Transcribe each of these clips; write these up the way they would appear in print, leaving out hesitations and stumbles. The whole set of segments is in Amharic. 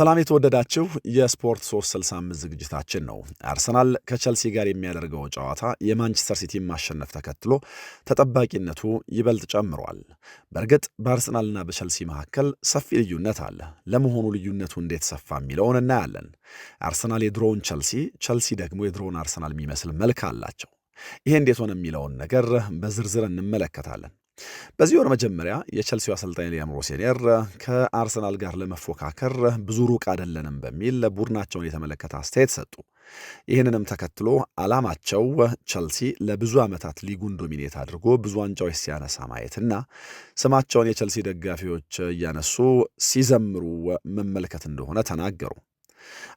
ሰላም የተወደዳችሁ የስፖርት 365 ዝግጅታችን ነው። አርሰናል ከቸልሲ ጋር የሚያደርገው ጨዋታ የማንቸስተር ሲቲ ማሸነፍ ተከትሎ ተጠባቂነቱ ይበልጥ ጨምሯል። በእርግጥ በአርሰናልና በቸልሲ መካከል ሰፊ ልዩነት አለ። ለመሆኑ ልዩነቱ እንዴት ሰፋ የሚለውን እናያለን። አርሰናል የድሮውን ቸልሲ፣ ቸልሲ ደግሞ የድሮውን አርሰናል የሚመስል መልክ አላቸው። ይሄ እንዴት ሆነ የሚለውን ነገር በዝርዝር እንመለከታለን። በዚህ ወር መጀመሪያ የቸልሲው አሰልጣኝ ሊያም ሮሴኒየር ከአርሰናል ጋር ለመፎካከር ብዙ ሩቅ አይደለንም በሚል ቡድናቸውን የተመለከተ አስተያየት ሰጡ። ይህንንም ተከትሎ ዓላማቸው ቸልሲ ለብዙ ዓመታት ሊጉን ዶሚኔት አድርጎ ብዙ ዋንጫዎች ሲያነሳ ማየትና ስማቸውን የቸልሲ ደጋፊዎች እያነሱ ሲዘምሩ መመልከት እንደሆነ ተናገሩ።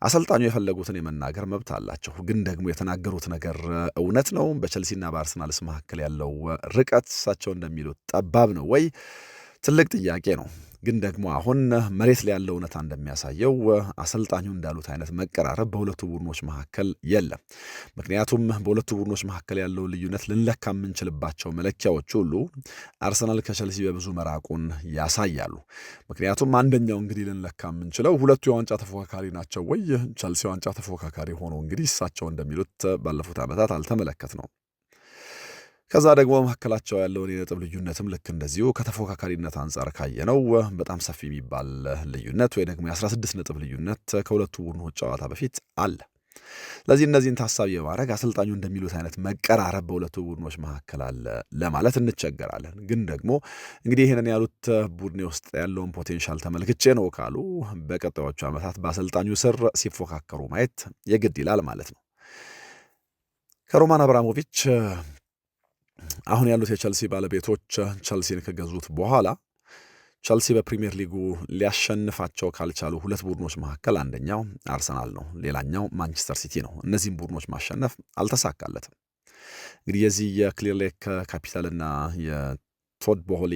አሰልጣኙ የፈለጉትን የመናገር መብት አላቸው። ግን ደግሞ የተናገሩት ነገር እውነት ነው? በቸልሲና በአርሰናልስ መካከል ያለው ርቀት እሳቸው እንደሚሉት ጠባብ ነው ወይ? ትልቅ ጥያቄ ነው። ግን ደግሞ አሁን መሬት ላይ ያለው እውነታ እንደሚያሳየው አሰልጣኙ እንዳሉት አይነት መቀራረብ በሁለቱ ቡድኖች መካከል የለም። ምክንያቱም በሁለቱ ቡድኖች መካከል ያለው ልዩነት ልንለካ የምንችልባቸው መለኪያዎች ሁሉ አርሰናል ከቸልሲ በብዙ መራቁን ያሳያሉ። ምክንያቱም አንደኛው እንግዲህ ልንለካ የምንችለው ሁለቱ የዋንጫ ተፎካካሪ ናቸው ወይ? ቸልሲ ዋንጫ ተፎካካሪ ሆኖ እንግዲህ እሳቸው እንደሚሉት ባለፉት ዓመታት አልተመለከት ነው። ከዛ ደግሞ መካከላቸው ያለውን የነጥብ ልዩነትም ልክ እንደዚሁ ከተፎካካሪነት አንጻር ካየነው በጣም ሰፊ የሚባል ልዩነት ወይ ደግሞ የ16 ነጥብ ልዩነት ከሁለቱ ቡድኖች ጨዋታ በፊት አለ። ስለዚህ እነዚህን ታሳቢ በማድረግ አሰልጣኙ እንደሚሉት አይነት መቀራረብ በሁለቱ ቡድኖች መካከል አለ ለማለት እንቸገራለን። ግን ደግሞ እንግዲህ ይህንን ያሉት ቡድኔ ውስጥ ያለውን ፖቴንሻል ተመልክቼ ነው ካሉ በቀጣዮቹ ዓመታት በአሰልጣኙ ስር ሲፎካከሩ ማየት የግድ ይላል ማለት ነው። ከሮማን አብራሞቪች አሁን ያሉት የቸልሲ ባለቤቶች ቸልሲን ከገዙት በኋላ ቸልሲ በፕሪሚየር ሊጉ ሊያሸንፋቸው ካልቻሉ ሁለት ቡድኖች መካከል አንደኛው አርሰናል ነው፣ ሌላኛው ማንቸስተር ሲቲ ነው። እነዚህም ቡድኖች ማሸነፍ አልተሳካለትም። እንግዲህ የዚህ የክሊር ሌክ ካፒታልና የቶድ ቦሆሊ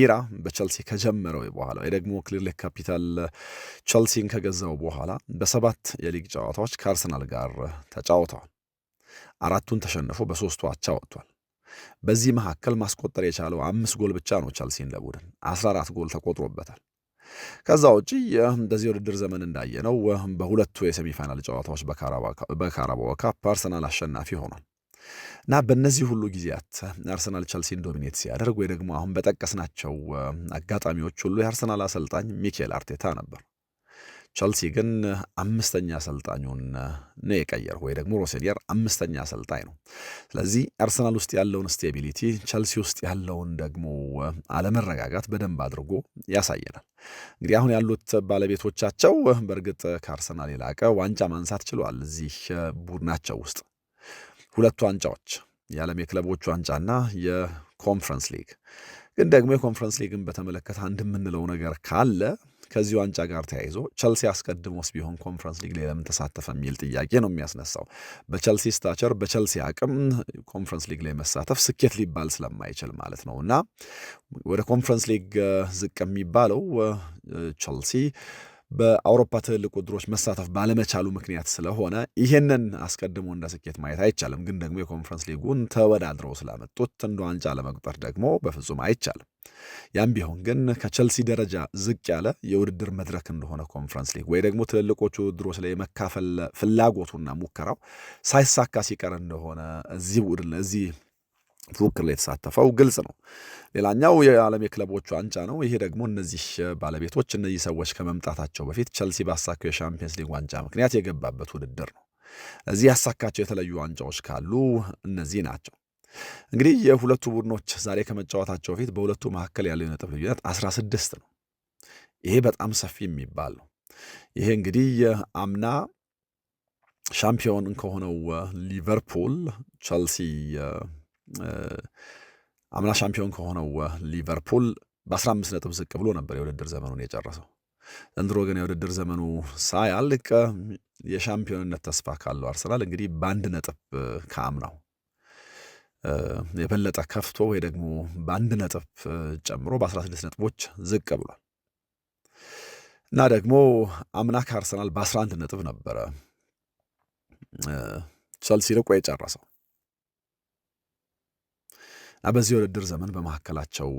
ኢራ በቸልሲ ከጀመረው በኋላ ወይ ደግሞ ክሊር ሌክ ካፒታል ቸልሲን ከገዛው በኋላ በ7 የሊግ ጨዋታዎች ከአርሰናል ጋር ተጫውተዋል። 4ቱን ተሸንፎ በ3ቱ አቻ ወጥቷል። በዚህ መካከል ማስቆጠር የቻለው 5 ጎል ብቻ ነው። ቸልሲን ለቡድን 14 ጎል ተቆጥሮበታል። ከዛ ውጪ በዚህ ውድድር ዘመን እንዳየነው በሁለቱ የሴሚፋይናል ጨዋታዎች በካራባኦ ካፕ አርሰናል አሸናፊ ሆኗል እና በእነዚህ ሁሉ ጊዜያት አርሰናል ቸልሲን ዶሚኔት ሲያደርግ ወይ ደግሞ አሁን በጠቀስናቸው አጋጣሚዎች ሁሉ የአርሰናል አሰልጣኝ ሚኬል አርቴታ ነበር። ቸልሲ ግን 5ኛ አሰልጣኙን ነው የቀየረው ወይ ደግሞ ሮሴኒየር 5ኛ አሰልጣኝ ነው። ስለዚህ አርሰናል ውስጥ ያለውን ስቴቢሊቲ ቸልሲ ውስጥ ያለውን ደግሞ አለመረጋጋት በደንብ አድርጎ ያሳየናል። እንግዲህ አሁን ያሉት ባለቤቶቻቸው በእርግጥ ከአርሰናል የላቀ ዋንጫ ማንሳት ችለዋል። እዚህ ቡድናቸው ውስጥ 2 ዋንጫዎች የዓለም የክለቦች ዋንጫና የኮንፈረንስ ሊግ። ግን ደግሞ የኮንፈረንስ ሊግን በተመለከተ አንድ የምንለው ነገር ካለ ከዚህ ዋንጫ ጋር ተያይዞ ቸልሲ አስቀድሞስ ቢሆን ኮንፈረንስ ሊግ ላይ ለምን ተሳተፈ የሚል ጥያቄ ነው የሚያስነሳው። በቸልሲ ስታቸር በቸልሲ አቅም ኮንፈረንስ ሊግ ላይ መሳተፍ ስኬት ሊባል ስለማይችል ማለት ነው እና ወደ ኮንፈረንስ ሊግ ዝቅ የሚባለው ቸልሲ በአውሮፓ ትልልቅ ውድድሮች መሳተፍ ባለመቻሉ ምክንያት ስለሆነ ይሄንን አስቀድሞ እንደ ስኬት ማየት አይቻልም። ግን ደግሞ የኮንፈረንስ ሊጉን ተወዳድረው ስላመጡት እንደ ዋንጫ ለመቁጠር ደግሞ በፍጹም አይቻልም። ያም ቢሆን ግን ከቸልሲ ደረጃ ዝቅ ያለ የውድድር መድረክ እንደሆነ ኮንፈረንስ ሊግ ወይ ደግሞ ትልልቆቹ ውድድሮች ላይ የመካፈል ፍላጎቱና ሙከራው ሳይሳካ ሲቀር እንደሆነ እዚህ ፉክክር ላይ የተሳተፈው ግልጽ ነው። ሌላኛው የዓለም የክለቦች ዋንጫ ነው። ይሄ ደግሞ እነዚህ ባለቤቶች እነዚህ ሰዎች ከመምጣታቸው በፊት ቸልሲ ባሳካው የሻምፒየንስ ሊግ ዋንጫ ምክንያት የገባበት ውድድር ነው። እዚህ ያሳካቸው የተለዩ ዋንጫዎች ካሉ እነዚህ ናቸው። እንግዲህ የሁለቱ ቡድኖች ዛሬ ከመጫወታቸው በፊት በሁለቱ መካከል ያለው የነጥብ ልዩነት 16 ነው። ይሄ በጣም ሰፊ የሚባል ነው። ይሄ እንግዲህ አምና ሻምፒዮን ከሆነው ሊቨርፑል ቸልሲ አምና ሻምፒዮን ከሆነው ሊቨርፑል በ15 ነጥብ ዝቅ ብሎ ነበር የውድድር ዘመኑን የጨረሰው። ዘንድሮ ግን የውድድር ዘመኑ ሳያልቅ የሻምፒዮንነት ተስፋ ካለው አርሰናል እንግዲህ በ1 ነጥብ ከአምናው የበለጠ ከፍቶ ወይ ደግሞ በ1 ነጥብ ጨምሮ በ16 ነጥቦች ዝቅ ብሏል እና ደግሞ አምና ከአርሰናል በ11 ነጥብ ነበረ ቸልሲ ርቆ የጨረሰው። በዚህ ውድድር ዘመን በመካከላቸው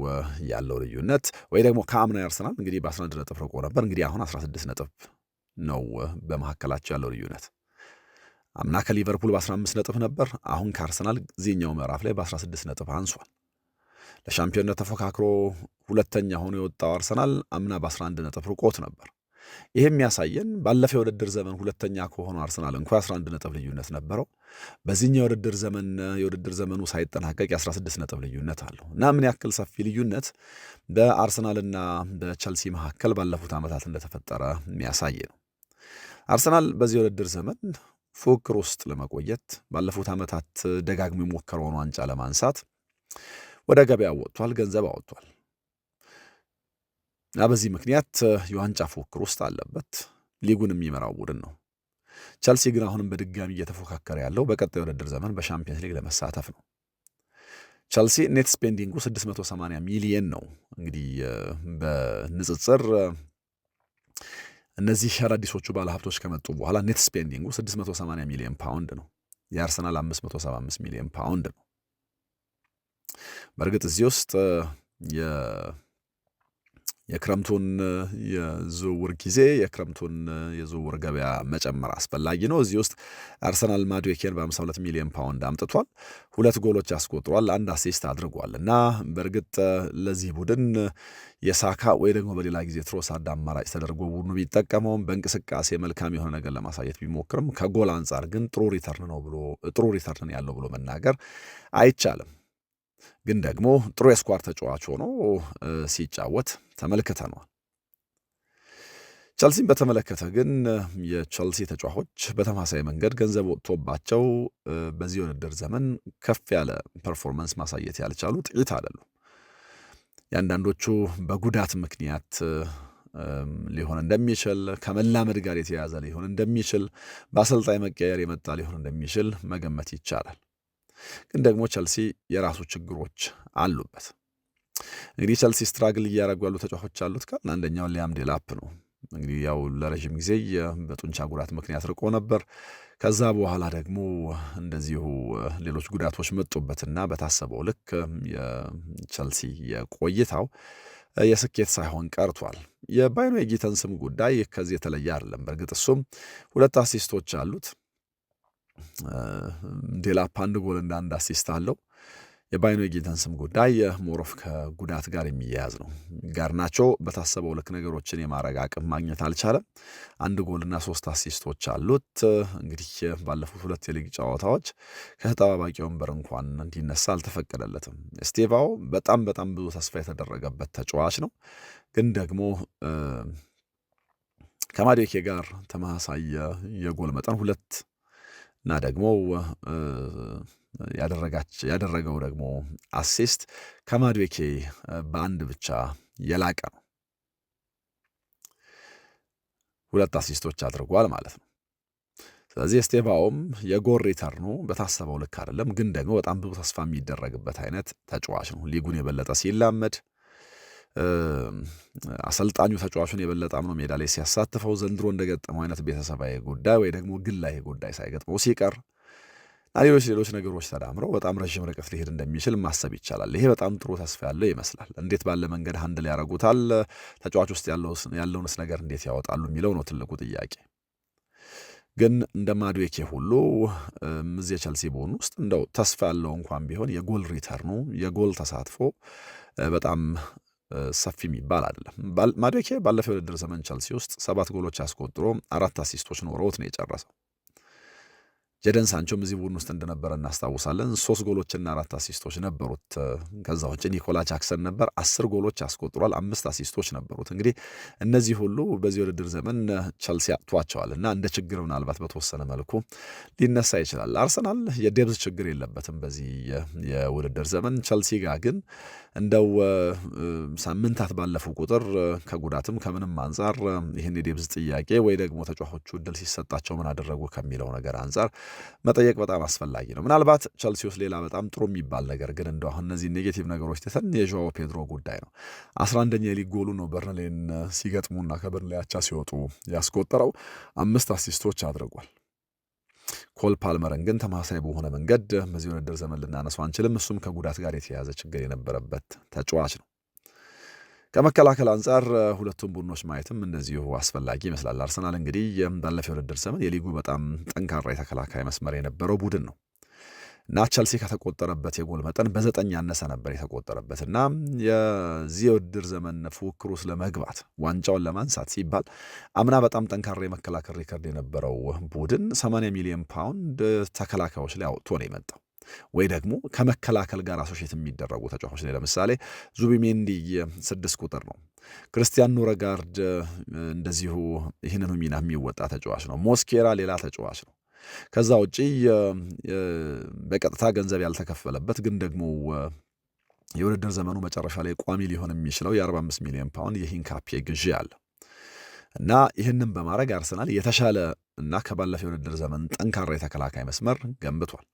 ያለው ልዩነት ወይ ደግሞ ከአምና አርሰናል እንግዲህ በ11 ነጥብ ርቆ ነበር። እንግዲህ አሁን 16 ነጥብ ነው በመካከላቸው ያለው ልዩነት። አምና ከሊቨርፑል በ15 ነጥብ ነበር። አሁን ከአርሰናል ዚህኛው ምዕራፍ ላይ በ16 ነጥብ አንሷል። ለሻምፒዮንነት ተፎካክሮ ሁለተኛ ሆኖ የወጣው አርሰናል አምና በ11 ነጥብ ርቆት ነበር። ይሄ የሚያሳየን ባለፈው የውድድር ዘመን ሁለተኛ ከሆነው አርሰናል እንኳ 11 ነጥብ ልዩነት ነበረው። በዚህኛው የውድድር ዘመኑ ሳይጠናቀቅ የ16 ነጥብ ልዩነት አለው እና ምን ያክል ሰፊ ልዩነት በአርሰናልና በቸልሲ መካከል ባለፉት ዓመታት እንደተፈጠረ የሚያሳይ ነው። አርሰናል በዚህ የውድድር ዘመን ፉክክር ውስጥ ለመቆየት ባለፉት ዓመታት ደጋግሞ የሞከረውን ዋንጫ ለማንሳት ወደ ገበያ ወጥቷል፣ ገንዘብ አወጥቷል እና በዚህ ምክንያት የዋንጫ ፉክክር ውስጥ አለበት። ሊጉን የሚመራው ቡድን ነው። ቸልሲ ግን አሁንም በድጋሚ እየተፎካከረ ያለው በቀጣይ ውድድር ዘመን በሻምፒየንስ ሊግ ለመሳተፍ ነው። ቸልሲ ኔት ስፔንዲንጉ 680 ሚሊየን ነው። እንግዲህ በንጽጽር እነዚህ አዳዲሶቹ ባለሀብቶች ከመጡ በኋላ ኔት ስፔንዲንጉ 680 ሚሊዮን ፓውንድ ነው። የአርሰናል 575 ሚሊዮን ፓውንድ ነው። በእርግጥ እዚህ ውስጥ የክረምቱን የዝውውር ጊዜ የክረምቱን የዝውውር ገበያ መጨመር አስፈላጊ ነው። እዚህ ውስጥ አርሰናል ማዱዌኬን በ52 ሚሊዮን ፓውንድ አምጥቷል። 2 ጎሎች አስቆጥሯል፣ 1 አሲስት አድርጓል እና በእርግጥ ለዚህ ቡድን የሳካ ወይ ደግሞ በሌላ ጊዜ ትሮሳርድ አማራጭ ተደርጎ ቡድኑ ቢጠቀመውም በእንቅስቃሴ መልካም የሆነ ነገር ለማሳየት ቢሞክርም ከጎል አንጻር ግን ጥሩ ሪተርን ያለው ብሎ መናገር አይቻልም። ግን ደግሞ ጥሩ የስኳር ተጫዋች ሆኖ ሲጫወት ተመልክተነዋል። ቸልሲን በተመለከተ ግን የቸልሲ ተጫዋቾች በተመሳሳይ መንገድ ገንዘብ ወጥቶባቸው በዚህ ውድድር ዘመን ከፍ ያለ ፐርፎርማንስ ማሳየት ያልቻሉ ጥቂት አይደሉም። የአንዳንዶቹ በጉዳት ምክንያት ሊሆን እንደሚችል፣ ከመላመድ ጋር የተያያዘ ሊሆን እንደሚችል፣ በአሰልጣኝ መቀየር የመጣ ሊሆን እንደሚችል መገመት ይቻላል። ግን ደግሞ ቸልሲ የራሱ ችግሮች አሉበት። እንግዲህ ቸልሲ ስትራግል እያደረጉ ያሉ ተጫዋቾች አሉት ካል አንደኛው ሊያም ዴላፕ ነው። እንግዲህ ያው ለረዥም ጊዜ በጡንቻ ጉዳት ምክንያት ርቆ ነበር። ከዛ በኋላ ደግሞ እንደዚሁ ሌሎች ጉዳቶች መጡበትና በታሰበው ልክ የቸልሲ የቆይታው የስኬት ሳይሆን ቀርቷል። የባይኖ የጊተንስም ጉዳይ ከዚህ የተለየ አይደለም። በእርግጥ እሱም 2 አሲስቶች አሉት። ዴላፕ 1 ጎል እና 1 አሲስት አለው። የባይኖ የጊተንስም ጉዳይ ሞሮፍ ከጉዳት ጋር የሚያያዝ ነው። ጋርናቾ በታሰበው ልክ ነገሮችን የማድረግ አቅም ማግኘት አልቻለም። 1 ጎልና 3 አሲስቶች አሉት። እንግዲህ ባለፉት 2 የሊግ ጨዋታዎች ከተጠባባቂ ወንበር እንኳን እንዲነሳ አልተፈቀደለትም። ስቴቫኦ በጣም ብዙ ተስፋ የተደረገበት ተጫዋች ነው። ግን ደግሞ ከማዱዌኬ ጋር ተመሳሳይ የጎል መጠን 2 እና ደግሞ ያደረገው ደግሞ አሲስት ከማዱዌኬ በ1 ብቻ የላቀ ነው። 2 አሲስቶች አድርጓል ማለት ነው። ስለዚህ ስቴቫኦም የጎል ሪተርኑ በታሰበው ልክ አይደለም። ግን ደግሞ በጣም ብዙ ተስፋ የሚደረግበት አይነት ተጫዋች ነው። ሊጉን የበለጠ ሲላመድ አሰልጣኙ ተጫዋቹን የበለጠ አምኖ ሜዳ ላይ ሲያሳትፈው ዘንድሮ እንደገጠመው አይነት ቤተሰባዊ ጉዳይ ወይ ደግሞ ግላዊ ጉዳይ ሳይገጥመው ሲቀር ሌሎች ነገሮች ተዳምረው በጣም ረዥም ርቀት ሊሄድ እንደሚችል ማሰብ ይቻላል። ይሄ በጣም ጥሩ ተስፋ ያለው ይመስላል። እንዴት ባለ መንገድ ሃንድል ያደርጉታል፣ ተጫዋች ውስጥ ያለውንስ ነገር እንዴት ያወጣሉ የሚለው ነው ትልቁ ጥያቄ። ግን እንደ ማዱዌኬ ሁሉ እዚህ የቸልሲ ቡድን ውስጥ እንደው ተስፋ ያለው እንኳን ቢሆን የጎል ሪተርኑ የጎል ተሳትፎ በጣም ሰፊ የሚባል አይደለም። ማዱዌኬ ባለፈው የውድድር ዘመን ቸልሲ ውስጥ 7 ጎሎች አስቆጥሮ 4 አሲስቶች ኖረውት ነው የጨረሰው። ጄደን ሳንቾም እዚህ ቡድን ውስጥ እንደነበረ እናስታውሳለን። 3 ጎሎችና 4 አሲስቶች ነበሩት። ከዛ ውጭ ኒኮላ ጃክሰን ነበር፣ 10 ጎሎች አስቆጥሯል፣ 5 አሲስቶች ነበሩት። እንግዲህ እነዚህ ሁሉ በዚህ ውድድር ዘመን ቸልሲ አጥቷቸዋል እና እንደ ችግር ምናልባት በተወሰነ መልኩ ሊነሳ ይችላል። አርሰናል የዴብዝ ችግር የለበትም በዚህ የውድድር ዘመን። ቸልሲ ጋር ግን እንደው ሳምንታት ባለፉ ቁጥር ከጉዳትም ከምንም አንጻር ይህን የዴብዝ ጥያቄ ወይ ደግሞ ተጫዋቾቹ እድል ሲሰጣቸው ምን አደረጉ ከሚለው ነገር አንጻር መጠየቅ በጣም አስፈላጊ ነው። ምናልባት ቸልሲ ውስጥ ሌላ በጣም ጥሩ የሚባል ነገር ግን እንደው አሁን እነዚህ ኔጌቲቭ ነገሮች ትተን የዦአዎ ፔድሮ ጉዳይ ነው። 11ኛ የሊግ ጎሉ ነው በርንሌን ሲገጥሙና ከበርንሌ አቻ ሲወጡ ያስቆጠረው። 5 አሲስቶች አድርጓል። ኮል ፓልመርን ግን ተመሳሳይ በሆነ መንገድ በዚህ ውድድር ዘመን ልናነሳው አንችልም። እሱም ከጉዳት ጋር የተያያዘ ችግር የነበረበት ተጫዋች ነው። ከመከላከል አንጻር ሁለቱም ቡድኖች ማየትም እንደዚሁ አስፈላጊ ይመስላል። አርሰናል እንግዲህ ባለፈው የውድድር ዘመን የሊጉ በጣም ጠንካራ የተከላካይ መስመር የነበረው ቡድን ነው እና ቸልሲ ከተቆጠረበት የጎል መጠን በ9 ያነሰ ነበር የተቆጠረበት እና የዚህ የውድድር ዘመን ፉክክር ውስጥ ለመግባት ዋንጫውን ለማንሳት ሲባል አምና በጣም ጠንካራ የመከላከል ሪከርድ የነበረው ቡድን 80 ሚሊዮን ፓውንድ ተከላካዮች ላይ አውጥቶ ነው የመጣው። ወይ ደግሞ ከመከላከል ጋር አሶሼት የሚደረጉ ተጫዋቾች ላይ ለምሳሌ ዙቢሜንዲ 6 ቁጥር ነው። ክርስቲያን ኖረጋርድ እንደዚሁ ይህንኑ ሚና የሚወጣ ተጫዋች ነው። ሞስኬራ ሌላ ተጫዋች ነው። ከዛ ውጪ በቀጥታ ገንዘብ ያልተከፈለበት ግን ደግሞ የውድድር ዘመኑ መጨረሻ ላይ ቋሚ ሊሆን የሚችለው የ45 ሚሊዮን ፓውንድ የሂንካፔ ግዢ አለ እና ይህንን በማድረግ አርሰናል የተሻለ እና ከባለፈው የውድድር ዘመን ጠንካራ የተከላካይ መስመር ገንብቷል።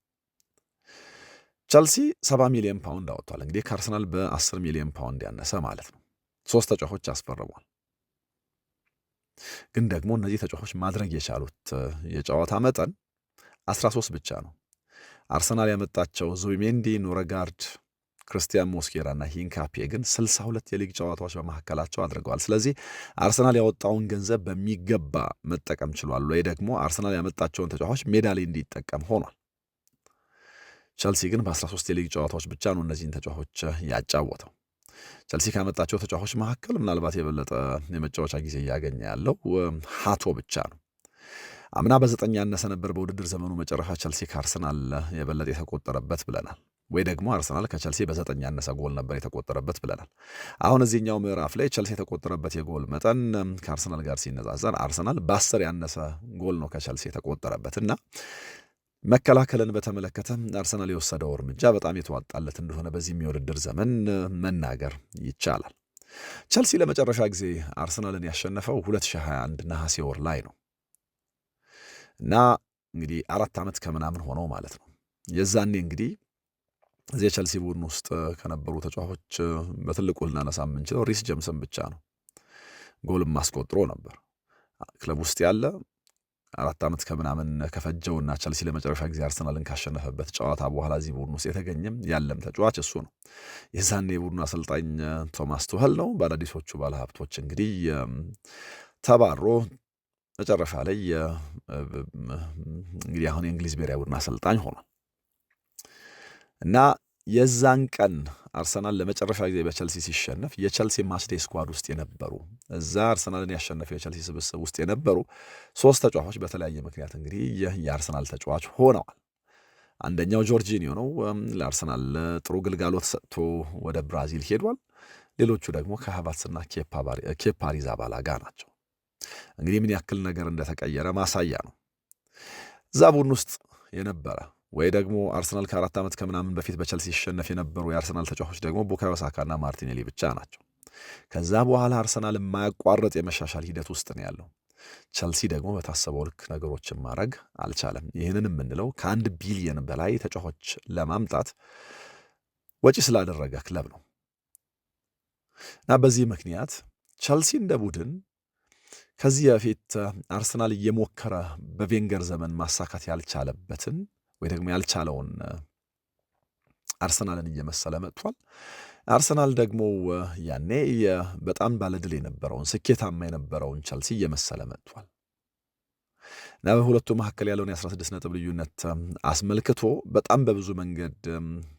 ቸልሲ 70 ሚሊዮን ፓውንድ አወጥቷል። እንግዲህ ከአርሰናል በ10 ሚሊዮን ፓውንድ ያነሰ ማለት ነው። 3 ተጫዋቾች አስፈርሟል። ግን ደግሞ እነዚህ ተጫዋቾች ማድረግ የቻሉት የጨዋታ መጠን 13 ብቻ ነው። አርሰናል ያመጣቸው ዙቢሜንዲ፣ ኖረጋርድ፣ ክርስቲያን ሞስኬራ እና ሂንካፔ ግን 62 የሊግ ጨዋታዎች በመካከላቸው አድርገዋል። ስለዚህ አርሰናል ያወጣውን ገንዘብ በሚገባ መጠቀም ችሏል ወይ ደግሞ አርሰናል ያመጣቸውን ተጫዋቾች ሜዳ ላይ እንዲጠቀም ሆኗል። ቸልሲ ግን በ13 የሊግ ጨዋታዎች ብቻ ነው እነዚህን ተጫዋቾች ያጫወተው። ቸልሲ ካመጣቸው ተጫዋቾች መካከል ምናልባት የበለጠ የመጫወቻ ጊዜ እያገኘ ያለው ሃቶ ብቻ ነው። አምና በ9 ያነሰ ነበር በውድድር ዘመኑ መጨረሻ ቸልሲ ከአርሰናል የበለጠ የተቆጠረበት ብለናል። ወይ ደግሞ አርሰናል ከቸልሲ በ9 ያነሰ ጎል ነበር የተቆጠረበት ብለናል። አሁን እዚህኛው ምዕራፍ ላይ ቸልሲ የተቆጠረበት የጎል መጠን ከአርሰናል ጋር ሲነጻጸር አርሰናል በ10 ያነሰ ጎል ነው ከቸልሲ የተቆጠረበት እና መከላከልን በተመለከተ አርሰናል የወሰደው እርምጃ በጣም የተዋጣለት እንደሆነ በዚህ የውድድር ዘመን መናገር ይቻላል። ቸልሲ ለመጨረሻ ጊዜ አርሰናልን ያሸነፈው 2021 ነሐሴ ወር ላይ ነው እና እንግዲህ 4 ዓመት ከምናምን ሆነው ማለት ነው። የዛኔ እንግዲህ እዚህ የቸልሲ ቡድን ውስጥ ከነበሩ ተጫዋቾች በትልቁ ልናነሳ የምንችለው ሪስ ጀምስን ብቻ ነው። ጎልም አስቆጥሮ ነበር። ክለብ ውስጥ ያለ 4 ዓመት ከምናምን ከፈጀውና ቸልሲ ለመጨረሻ ጊዜ አርሰናልን ካሸነፈበት ጨዋታ በኋላ እዚህ ቡድን ውስጥ የተገኘም ያለም ተጫዋች እሱ ነው። የዛኔ የቡድኑ አሰልጣኝ ቶማስ ቱኸል ነው። በአዳዲሶቹ ባለሀብቶች እንግዲህ ተባሮ መጨረሻ ላይ እንግዲህ አሁን የእንግሊዝ ብሔራዊ ቡድን አሰልጣኝ ሆኗል እና የዛን ቀን አርሰናል ለመጨረሻ ጊዜ በቸልሲ ሲሸነፍ የቸልሲ ማችዴይ ስኳድ ውስጥ የነበሩ እዛ አርሰናልን ያሸነፈው የቸልሲ ስብስብ ውስጥ የነበሩ 3 ተጫዋቾች በተለያየ ምክንያት እንግዲህ የአርሰናል ተጫዋች ሆነዋል። አንደኛው ጆርጂኒዮ ነው። ለአርሰናል ጥሩ ግልጋሎት ሰጥቶ ወደ ብራዚል ሄዷል። ሌሎቹ ደግሞ ከሃቨርትዝና ኬፓ አሪዛባላጋ ናቸው። እንግዲህ ምን ያክል ነገር እንደተቀየረ ማሳያ ነው። እዛ ቡድን ውስጥ የነበረ ወይ ደግሞ አርሰናል ከ4 ዓመት ከምናምን በፊት በቸልሲ ሲሸነፍ የነበሩ የአርሰናል ተጫዋቾች ደግሞ ቡካዮ ሳካና ማርቲኔሊ ብቻ ናቸው። ከዛ በኋላ አርሰናል የማያቋርጥ የመሻሻል ሂደት ውስጥ ነው ያለው። ቸልሲ ደግሞ በታሰበው ልክ ነገሮችን ማድረግ አልቻለም። ይህንን የምንለው ከ1 ቢሊየን በላይ ተጫዋቾች ለማምጣት ወጪ ስላደረገ ክለብ ነው እና በዚህ ምክንያት ቸልሲ እንደ ቡድን ከዚህ በፊት አርሰናል እየሞከረ በቬንገር ዘመን ማሳካት ያልቻለበትን ወይ ደግሞ ያልቻለውን አርሰናልን እየመሰለ መጥቷል። አርሰናል ደግሞ ያኔ በጣም ባለድል የነበረውን ስኬታማ የነበረውን ቸልሲ እየመሰለ መጥቷል እና በሁለቱ መካከል ያለውን የ16 ነጥብ ልዩነት አስመልክቶ በጣም በብዙ መንገድ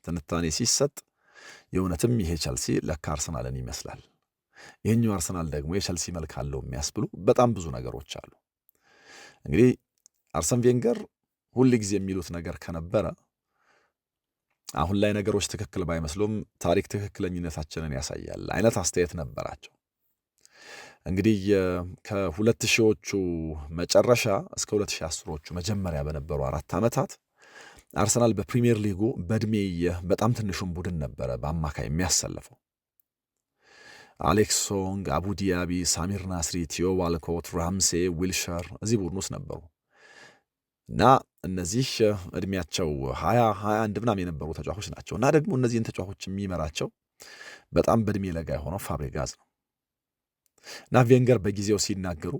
ትንታኔ ሲሰጥ የእውነትም ይሄ ቸልሲ ለካ አርሰናልን ይመስላል፣ ይህኛው አርሰናል ደግሞ የቸልሲ መልክ አለው የሚያስብሉ በጣም ብዙ ነገሮች አሉ። እንግዲህ አርሰን ቬንገር ሁል ጊዜ የሚሉት ነገር ከነበረ አሁን ላይ ነገሮች ትክክል ባይመስሉም ታሪክ ትክክለኝነታችንን ያሳያል አይነት አስተያየት ነበራቸው። እንግዲህ ከ2000ዎቹ መጨረሻ እስከ 2010ዎቹ መጀመሪያ በነበሩ 4 ዓመታት አርሰናል በፕሪሚየር ሊጉ በእድሜ በጣም ትንሹን ቡድን ነበረ በአማካይ የሚያሰልፈው። አሌክስ ሶንግ፣ አቡ ዲያቢ፣ ሳሚር ናስሪ፣ ቲዮ ዋልኮት፣ ራምሴ፣ ዊልሸር እዚህ ቡድን ውስጥ ነበሩ እና እነዚህ እድሜያቸው 21 ምናምን የነበሩ ተጫዋቾች ናቸው እና ደግሞ እነዚህን ተጫዋቾች የሚመራቸው በጣም በእድሜ ለጋ የሆነው ፋብሪጋዝ ነው እና ቬንገር በጊዜው ሲናገሩ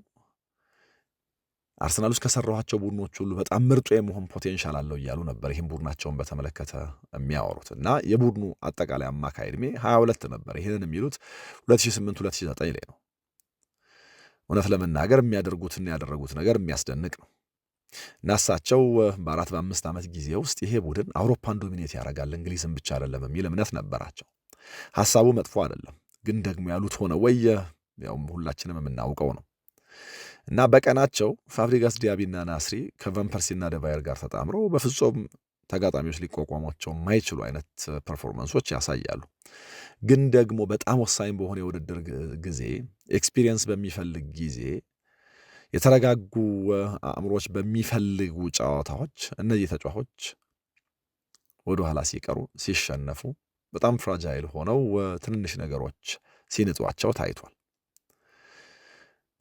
አርሰናል ውስጥ ከሰራኋቸው ቡድኖች ሁሉ በጣም ምርጡ የመሆን ፖቴንሻል አለው እያሉ ነበር ይህን ቡድናቸውን በተመለከተ የሚያወሩት እና የቡድኑ አጠቃላይ አማካይ ዕድሜ 22 ነበር። ይህንን የሚሉት 2008-2009 ላይ ነው። እውነት ለመናገር የሚያደርጉትና ያደረጉት ነገር የሚያስደንቅ ነው እና እሳቸው በ4-5 ዓመት ጊዜ ውስጥ ይሄ ቡድን አውሮፓን ዶሚኔት ያደርጋል እንግሊዝን ብቻ አይደለም የሚል እምነት ነበራቸው። ሐሳቡ መጥፎ አይደለም፣ ግን ደግሞ ያሉት ሆነ ወይ ያው ሁላችንም የምናውቀው ነው እና በቀናቸው ፋብሪጋስ ዲያቢና ናስሪ ከቫን ፐርሲና ደባየር ጋር ተጣምረው በፍጹም ተጋጣሚዎች ሊቋቋሟቸው የማይችሉ አይነት ፐርፎርማንሶች ያሳያሉ። ግን ደግሞ በጣም ወሳኝ በሆነ የውድድር ጊዜ ኤክስፒሪየንስ በሚፈልግ ጊዜ የተረጋጉ አእምሮች በሚፈልጉ ጨዋታዎች እነዚህ ተጫዋቾች ወደኋላ ሲቀሩ ሲሸነፉ በጣም ፍራጃይል ሆነው ትንንሽ ነገሮች ሲንጧቸው ታይቷል።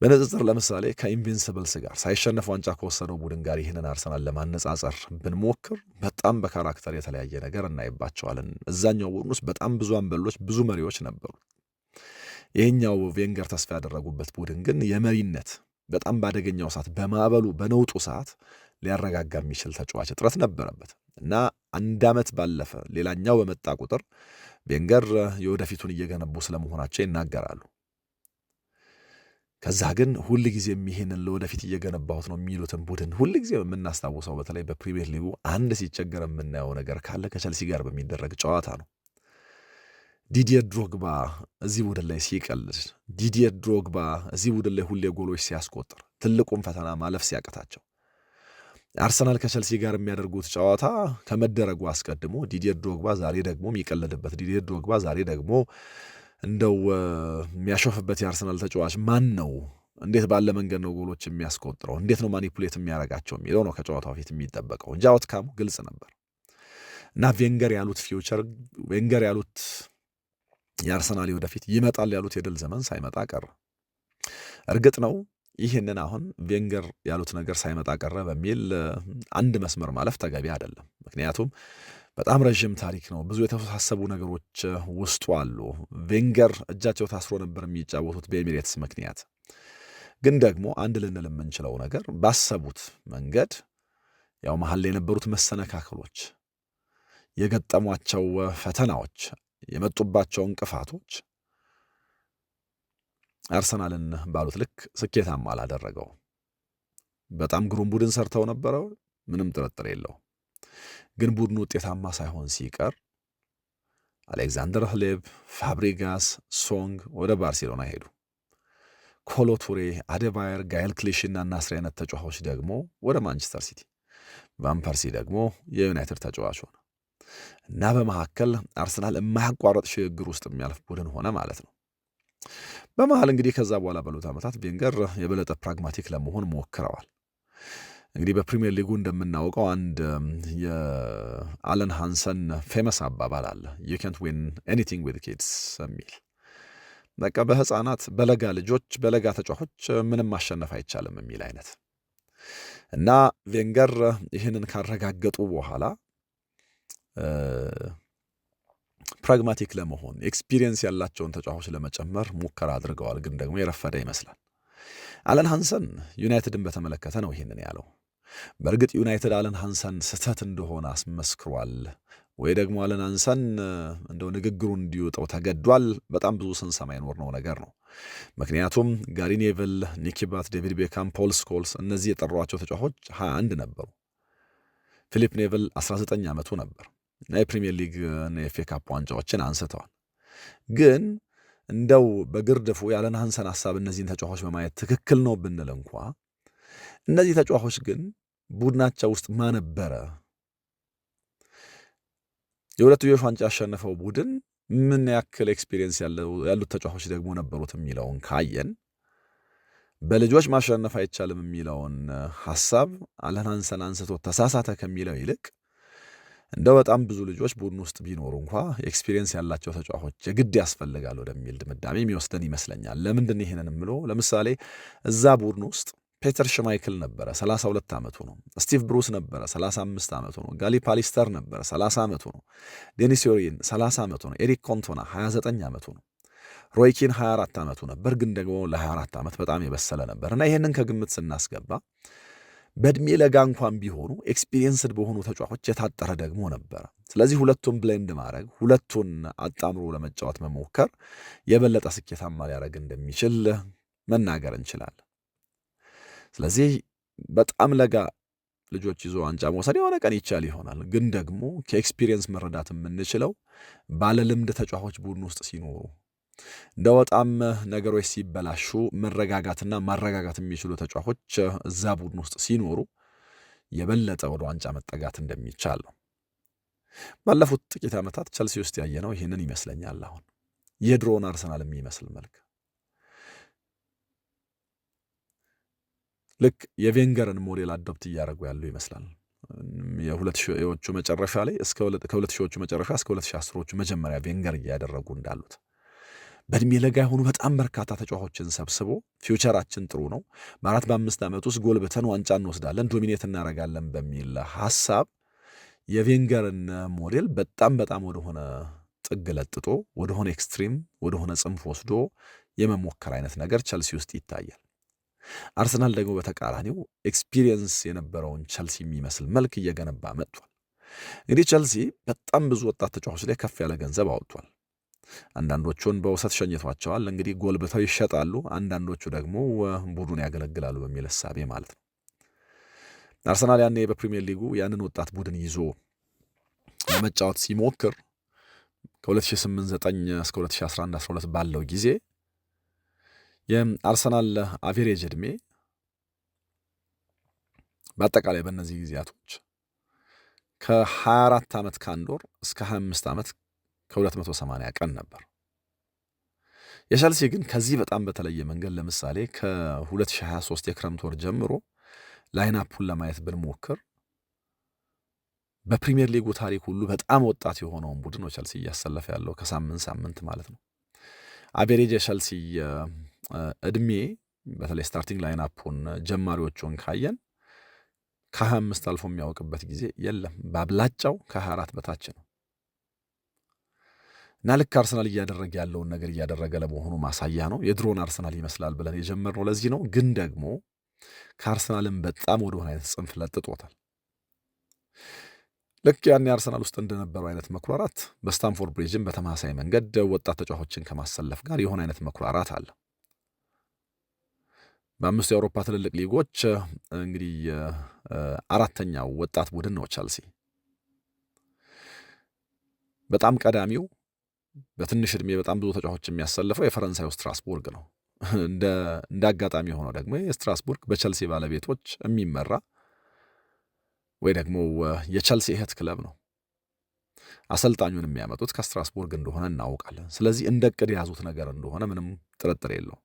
በንጽጽር ለምሳሌ ከኢንቪንሲብልስ ጋር ሳይሸነፍ ዋንጫ ከወሰደው ቡድን ጋር ይህንን አርሰናል ለማነጻጸር ብንሞክር በጣም በካራክተር የተለያየ ነገር እናይባቸዋለን። እዛኛው ቡድን ውስጥ በጣም ብዙ አንበሎች፣ ብዙ መሪዎች ነበሩ። ይህኛው ቬንገር ተስፋ ያደረጉበት ቡድን ግን የመሪነት በጣም ባደገኛው ሰዓት፣ በማዕበሉ በነውጡ ሰዓት ሊያረጋጋ የሚችል ተጫዋች እጥረት ነበረበት እና አንድ ዓመት ባለፈ ሌላኛው በመጣ ቁጥር ቬንገር የወደፊቱን እየገነቡ ስለመሆናቸው ይናገራሉ። ከዛ ግን ሁልጊዜም ይሄንን ለወደፊት እየገነባሁት ነው የሚሉትን ቡድን ሁልጊዜ የምናስታውሰው በተለይ በፕሪሚየር ሊጉ አንድ ሲቸገር የምናየው ነገር ካለ ከቸልሲ ጋር በሚደረግ ጨዋታ ነው። ዲዲየር ድሮግባ እዚህ ቡድን ላይ ሲቀልድ፣ ዲዲየር ድሮግባ እዚህ ቡድን ላይ ሁሌ ጎሎች ሲያስቆጥር፣ ትልቁን ፈተና ማለፍ ሲያቅታቸው አርሰናል ከቸልሲ ጋር የሚያደርጉት ጨዋታ ከመደረጉ አስቀድሞ ዲዲየር ድሮግባ ዛሬ ደግሞ የሚቀልድበት፣ ዲዲየር ድሮግባ ዛሬ ደግሞ እንደው የሚያሾፍበት የአርሰናል ተጫዋች ማን ነው? እንዴት ባለ መንገድ ነው ጎሎች የሚያስቆጥረው? እንዴት ነው ማኒፑሌት የሚያደርጋቸው የሚለው ነው ከጨዋታው ፊት የሚጠበቀው እንጂ አውትካሙ ግልጽ ነበር እና ቬንገር ያሉት ፊውቸር፣ ቬንገር ያሉት የአርሰናል ወደፊት ይመጣል ያሉት የድል ዘመን ሳይመጣ ቀረ። እርግጥ ነው ይህንን አሁን ቬንገር ያሉት ነገር ሳይመጣ ቀረ በሚል አንድ መስመር ማለፍ ተገቢ አይደለም። ምክንያቱም በጣም ረዥም ታሪክ ነው። ብዙ የተወሳሰቡ ነገሮች ውስጡ አሉ። ቬንገር እጃቸው ታስሮ ነበር የሚጫወቱት በኤሚሬትስ ምክንያት። ግን ደግሞ አንድ ልንል የምንችለው ነገር ባሰቡት መንገድ ያው መሀል ላይ የነበሩት መሰነካከሎች፣ የገጠሟቸው ፈተናዎች፣ የመጡባቸው እንቅፋቶች አርሰናልን ባሉት ልክ ስኬታማ አላደረገው። በጣም ግሩም ቡድን ሰርተው ነበረ፣ ምንም ጥርጥር የለው። ግን ቡድኑ ውጤታማ ሳይሆን ሲቀር አሌክዛንደር ህሌብ፣ ፋብሪጋስ፣ ሶንግ ወደ ባርሴሎና ሄዱ። ኮሎ ቱሬ፣ አደባየር፣ ጋኤል ክሊሽና ናስሪ አይነት ተጫዋቾች ደግሞ ወደ ማንቸስተር ሲቲ፣ ቫን ፐርሲ ደግሞ የዩናይትድ ተጫዋች ሆነ እና በመካከል አርሰናል የማያቋረጥ ሽግግር ውስጥ የሚያልፍ ቡድን ሆነ ማለት ነው። በመሃል እንግዲህ ከዛ በኋላ ባሉት ዓመታት ቬንገር የበለጠ ፕራግማቲክ ለመሆን ሞክረዋል። እንግዲህ በፕሪሚየር ሊጉ እንደምናውቀው አንድ የአለን ሃንሰን ፌመስ አባባል አለ፣ ዩ ካንት ዊን ኤኒቲንግ ዊዝ ኪድስ የሚል። በቃ በህፃናት በለጋ ልጆች በለጋ ተጫዋቾች ምንም ማሸነፍ አይቻልም የሚል አይነት እና ቬንገር ይህንን ካረጋገጡ በኋላ ፕራግማቲክ ለመሆን ኤክስፒሪየንስ ያላቸውን ተጫዋቾች ለመጨመር ሙከራ አድርገዋል። ግን ደግሞ የረፈደ ይመስላል። አለን ሃንሰን ዩናይትድን በተመለከተ ነው ይህንን ያለው። በእርግጥ ዩናይትድ አለን ሃንሰን ስህተት እንደሆነ አስመስክሯል ወይ ደግሞ አለን ሃንሰን እንደው ንግግሩ እንዲወጣው ተገዷል። በጣም ብዙ ስንሰማ የኖርነው ነገር ነው። ምክንያቱም ጋሪ ኔቭል፣ ኒኪ ባት፣ ዴቪድ ቤካም፣ ፖል ስኮልስ እነዚህ የጠሯቸው ተጫዋቾች 21 ነበሩ። ፊሊፕ ኔቭል 19 ዓመቱ ነበር እና የፕሪሚየር ሊግ እና የኤፍ ኤ ካፕ ዋንጫዎችን አንስተዋል። ግን እንደው በግርድፉ ያለን ሃንሰን ሐሳብ እነዚህን ተጫዋቾች በማየት ትክክል ነው ብንል እንኳ እነዚህ ተጫዋቾች ግን ቡድናቸው ውስጥ ማነበረ የሁለትዮሽ ዋንጫ ያሸነፈው ቡድን ምን ያክል ኤክስፒሪየንስ ያሉት ተጫዋቾች ደግሞ ነበሩት የሚለውን ካየን በልጆች ማሸነፍ አይቻልም የሚለውን ሐሳብ አለን ሃንሰን አንስቶ ተሳሳተ ከሚለው ይልቅ እንደው በጣም ብዙ ልጆች ቡድን ውስጥ ቢኖሩ እንኳ ኤክስፒሪየንስ ያላቸው ተጫዋቾች የግድ ያስፈልጋል ወደሚል ድምዳሜ የሚወስደን ይመስለኛል። ለምንድን ይሄንን የምለው ለምሳሌ እዛ ቡድን ውስጥ ፔተር ሽማይክል ነበረ፣ 32 ዓመቱ ነው። ስቲቭ ብሩስ ነበረ፣ 35 ዓመቱ ነው። ጋሊ ፓሊስተር ነበረ፣ 30 ዓመቱ ነው። ዴኒስ ዮሪን 30 ዓመቱ ነው። ኤሪክ ኮንቶና 29 ዓመቱ ነው። ሮይኪን 24 ዓመቱ ነበር። ግን ደግሞ ለ24 ዓመት በጣም የበሰለ ነበር እና ይሄንን ከግምት ስናስገባ በእድሜ ለጋ እንኳን ቢሆኑ ኤክስፒሪየንስድ በሆኑ ተጫዋቾች የታጠረ ደግሞ ነበረ። ስለዚህ ሁለቱን ብሌንድ ማድረግ፣ ሁለቱን አጣምሮ ለመጫወት መሞከር የበለጠ ስኬታማ ሊያደርግ እንደሚችል መናገር እንችላለን። ስለዚህ በጣም ለጋ ልጆች ይዞ ዋንጫ መውሰድ የሆነ ቀን ይቻል ይሆናል። ግን ደግሞ ከኤክስፒሪየንስ መረዳት የምንችለው ባለልምድ ተጫዋቾች ቡድን ውስጥ ሲኖሩ እንደ በጣም ነገሮች ሲበላሹ መረጋጋትና ማረጋጋት የሚችሉ ተጫዋቾች እዛ ቡድን ውስጥ ሲኖሩ የበለጠ ወደ ዋንጫ መጠጋት እንደሚቻል ነው። ባለፉት ጥቂት ዓመታት ቸልሲ ውስጥ ያየነው ይህንን ይመስለኛል። አሁን የድሮውን አርሰናል የሚመስል መልክ ልክ የቬንገርን ሞዴል አዶፕት እያደረጉ ያሉ ይመስላል። የሁለት ሺዎቹ መጨረሻ ላይ ከሁለት ሺዎቹ መጨረሻ እስከ 2010ዎቹ መጀመሪያ ቬንገር እያደረጉ እንዳሉት በእድሜ ለጋ የሆኑ በጣም በርካታ ተጫዋቾችን ሰብስቦ ፊውቸራችን ጥሩ ነው፣ በ4 በ5 ዓመት ውስጥ ጎልብተን ዋንጫ እንወስዳለን፣ ዶሚኔት እናደርጋለን በሚል ሐሳብ የቬንገርን ሞዴል በጣም ወደሆነ ጥግ ለጥጦ ወደሆነ ኤክስትሪም ወደሆነ ጽንፍ ወስዶ የመሞከር አይነት ነገር ቸልሲ ውስጥ ይታያል። አርሰናል ደግሞ በተቃራኒው ኤክስፒሪየንስ የነበረውን ቸልሲ የሚመስል መልክ እየገነባ መጥቷል። እንግዲህ ቸልሲ በጣም ብዙ ወጣት ተጫዋቾች ላይ ከፍ ያለ ገንዘብ አወጥቷል። አንዳንዶቹን በውሰት ሸኝቷቸዋል። እንግዲህ ጎልብተው ይሸጣሉ፣ አንዳንዶቹ ደግሞ ቡድኑን ያገለግላሉ በሚል እሳቤ ማለት ነው። አርሰናል ያኔ በፕሪሚየር ሊጉ ያንን ወጣት ቡድን ይዞ ለመጫወት ሲሞክር ከ2008/9 እስከ 2011/12 ባለው ጊዜ የአርሰናል አቬሬጅ ዕድሜ በአጠቃላይ በእነዚህ ጊዜያቶች ከ24 ዓመት ከአንድ ወር እስከ 25 ዓመት ከ280 ቀን ነበር። የቸልሲ ግን ከዚህ በጣም በተለየ መንገድ ለምሳሌ ከ2023 የክረምት ወር ጀምሮ ላይናፑን ለማየት ብንሞክር በፕሪሚየር ሊጉ ታሪክ ሁሉ በጣም ወጣት የሆነውን ቡድን ነው ቸልሲ እያሰለፈ ያለው ከሳምንት ማለት ነው። አቬሬጅ የቸልሲ ዕድሜ በተለይ ስታርቲንግ ላይናፑን ጀማሪዎቹን ካየን ከ25 አልፎ የሚያውቅበት ጊዜ የለም። በአብላጫው ከ24 በታች ነው እና ልክ አርሰናል እያደረገ ያለውን ነገር እያደረገ ለመሆኑ ማሳያ ነው። የድሮን አርሰናል ይመስላል ብለን የጀመርነው ለዚህ ነው። ግን ደግሞ ከአርሰናልም በጣም ወደሆነ አይነት ጽንፍ ለጥጦታል። ልክ ያኔ አርሰናል ውስጥ እንደነበረው አይነት መኩራራት በስታንፎርድ ብሪጅም በተመሳሳይ መንገድ ወጣት ተጫዋቾችን ከማሰለፍ ጋር የሆነ አይነት መኩራራት አለ። በአምስቱ የአውሮፓ ትልልቅ ሊጎች እንግዲህ አራተኛው ወጣት ቡድን ነው ቸልሲ። በጣም ቀዳሚው በትንሽ ዕድሜ በጣም ብዙ ተጫዋቾች የሚያሰልፈው የፈረንሳዩ ስትራስቡርግ ነው። እንደ አጋጣሚ ሆነው ደግሞ የስትራስቡርግ በቸልሲ ባለቤቶች የሚመራ ወይ ደግሞ የቸልሲ እህት ክለብ ነው። አሰልጣኙን የሚያመጡት ከስትራስቡርግ እንደሆነ እናውቃለን። ስለዚህ እንደ ዕቅድ የያዙት ነገር እንደሆነ ምንም ጥርጥር የለው።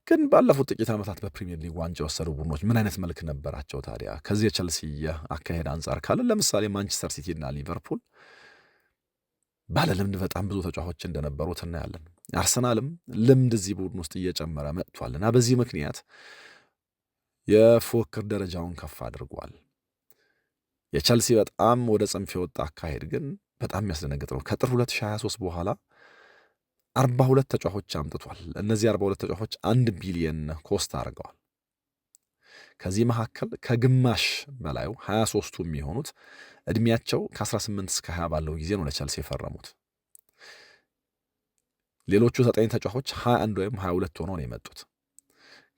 ግን ባለፉት ጥቂት ዓመታት በፕሪሚየር ሊግ ዋንጫ የወሰዱ ቡድኖች ምን አይነት መልክ ነበራቸው ታዲያ? ከዚህ የቸልሲ አካሄድ አንጻር ካለን ለምሳሌ ማንቸስተር ሲቲ እና ሊቨርፑል ባለልምድ በጣም ብዙ ተጫዋቾች እንደነበሩት እናያለን። አርሰናልም ልምድ እዚህ ቡድን ውስጥ እየጨመረ መጥቷል እና በዚህ ምክንያት የፉክክር ደረጃውን ከፍ አድርጓል። የቸልሲ በጣም ወደ ጽንፍ የወጣ አካሄድ ግን በጣም የሚያስደነግጥ ነው። ከጥር 2023 በኋላ 42 ተጫዋቾች አምጥቷል። እነዚህ 42 ተጫዋቾች 1 ቢሊየን ኮስት አድርገዋል። ከዚህ መካከል ከግማሽ በላዩ 23ቱ የሚሆኑት ዕድሜያቸው ከ18 እስከ 20 ባለው ጊዜ ነው ለቸልሲ የፈረሙት። ሌሎቹ 9 ተጫዋቾች 21 ወይም 22 ሆነው ነው የመጡት።